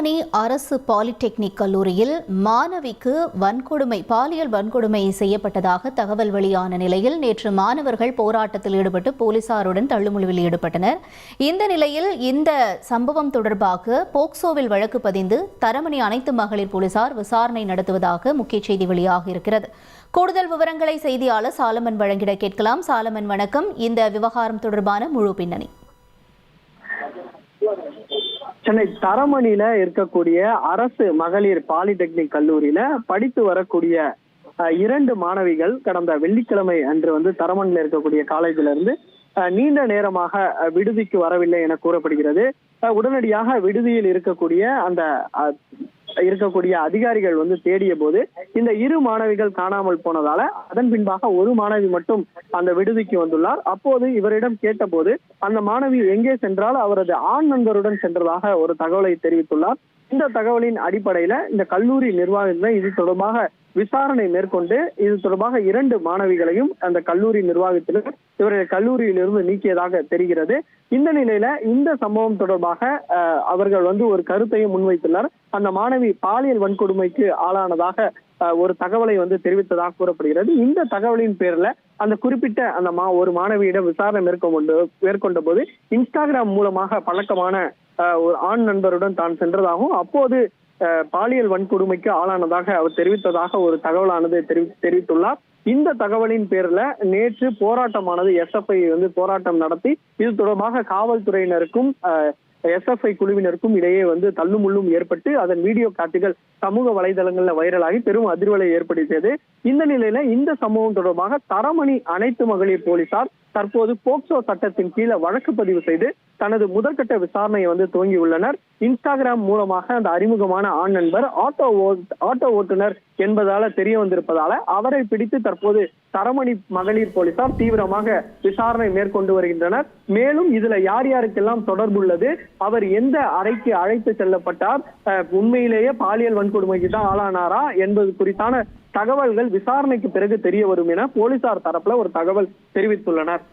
தரமணி அரசு பாலிடெக்னிக் கல்லூரியில் மாணவிக்கு பாலியல் வன்கொடுமை செய்யப்பட்டதாக தகவல் வெளியான நிலையில் நேற்று மாணவர்கள் போராட்டத்தில் ஈடுபட்டு போலீசாருடன் தள்ளுமுழுவில் ஈடுபட்டனர். இந்த நிலையில் இந்த சம்பவம் தொடர்பாக போக்சோவில் வழக்கு பதிந்து தரமணி அனைத்து மகளிர் போலீசார் விசாரணை நடத்துவதாக முக்கிய செய்தி வெளியாக இருக்கிறது. கூடுதல் விவரங்களை செய்தியாளர் சாலமன் வழங்கிட கேட்கலாம். சாலமன், வணக்கம். இந்த விவகாரம் தொடர்பான முழு பின்னணி. சென்னை தரமணியில இருக்கக்கூடிய அரசு மகளிர் பாலிடெக்னிக் கல்லூரியில படித்து வரக்கூடிய 2 மாணவிகள் கடந்த வெள்ளிக்கிழமை அன்று தரமணியில இருக்கக்கூடிய காலேஜில இருந்து நீண்ட நேரமாக விடுதிக்கு வரவில்லை என கூறப்படுகிறது. உடனடியாக விடுதியில் இருக்கக்கூடிய அதிகாரிகள் தேடிய போது இந்த 2 மாணவிகள் காணாமல் போனதால அதன் பின்பாக ஒரு மாணவி மட்டும் அந்த விடுதிக்கு வந்துள்ளார். அப்போது இவரிடம் கேட்டபோது அந்த மாணவி எங்கே சென்றால் அவரது ஆண் நண்பருடன் சென்றதாக ஒரு தகவலை தெரிவித்துள்ளார். இந்த தகவலின் அடிப்படையில இந்த கல்லூரி நிர்வாகத்தினர் இது தொடர்பாக விசாரணை மேற்கொண்டு இது தொடர்பாக 2 மாணவிகளையும் அந்த கல்லூரி நிர்வாகத்தினர் இவர்கள் கல்லூரியிலிருந்து நீக்கியதாக தெரிகிறது. இந்த நிலையில இந்த சம்பவம் தொடர்பாக அவர்கள் ஒரு கருத்தையும் முன்வைத்துள்ளார். அந்த மாணவி பாலியல் வன்கொடுமைக்கு ஆளானதாக ஒரு தகவலை தெரிவித்ததாக கூறப்படுகிறது. இந்த தகவலின் பேர்ல அந்த குறிப்பிட்ட ஒரு மாணவியிடம் விசாரணை மேற்கொண்ட போது இன்ஸ்டாகிராம் மூலமாக பழக்கமான ஒரு ஆண் நண்பருடன் தான் சென்றதாகவும் அப்போது பாலியல் வன்கொடுமைக்கு ஆளானதாக அவர் தெரிவித்ததாக ஒரு தகவலானது தெரிவித்துள்ளார். இந்த தகவலின் பேர்ல நேற்று போராட்டமானது SFI போராட்டம் நடத்தி இது தொடர்பாக காவல்துறையினருக்கும் SFI குழுவினருக்கும் இடையே தள்ளுமுள்ளும் ஏற்பட்டு அதன் வீடியோ காட்சிகள் சமூக வலைதளங்கள்ல வைரலாகி பெரும் அதிர்வலை ஏற்படுத்தியது. இந்த நிலையில இந்த சம்பவம் தொடர்பாக தரமணி அனைத்து மகளிர் போலீசார் தற்போது போக்சோ சட்டத்தின் கீழே வழக்கு பதிவு செய்து தனது முதற்கட்ட விசாரணையை துவங்கியுள்ளனர். இன்ஸ்டாகிராம் மூலமாக அந்த அறிமுகமான ஆண் நண்பர் ஆட்டோ ஓட்டுநர் என்பதால தெரிய வந்திருப்பதால அவரை பிடித்து தற்போது தரமணி மகளிர் போலீசார் தீவிரமாக விசாரணை மேற்கொண்டு வருகின்றனர். மேலும் இதுல யார் யாருக்கெல்லாம் தொடர்புள்ளது, அவர் எந்த அறைக்கு அழைத்து செல்லப்பட்டார், உண்மையிலேயே பாலியல் வன்கொடுமைக்கு தான் ஆளானாரா என்பது குறித்தான தகவல்கள் விசாரணைக்கு பிறகு தெரிய வரும் என போலீசார் தரப்புல ஒரு தகவல் தெரிவித்துள்ளனர்.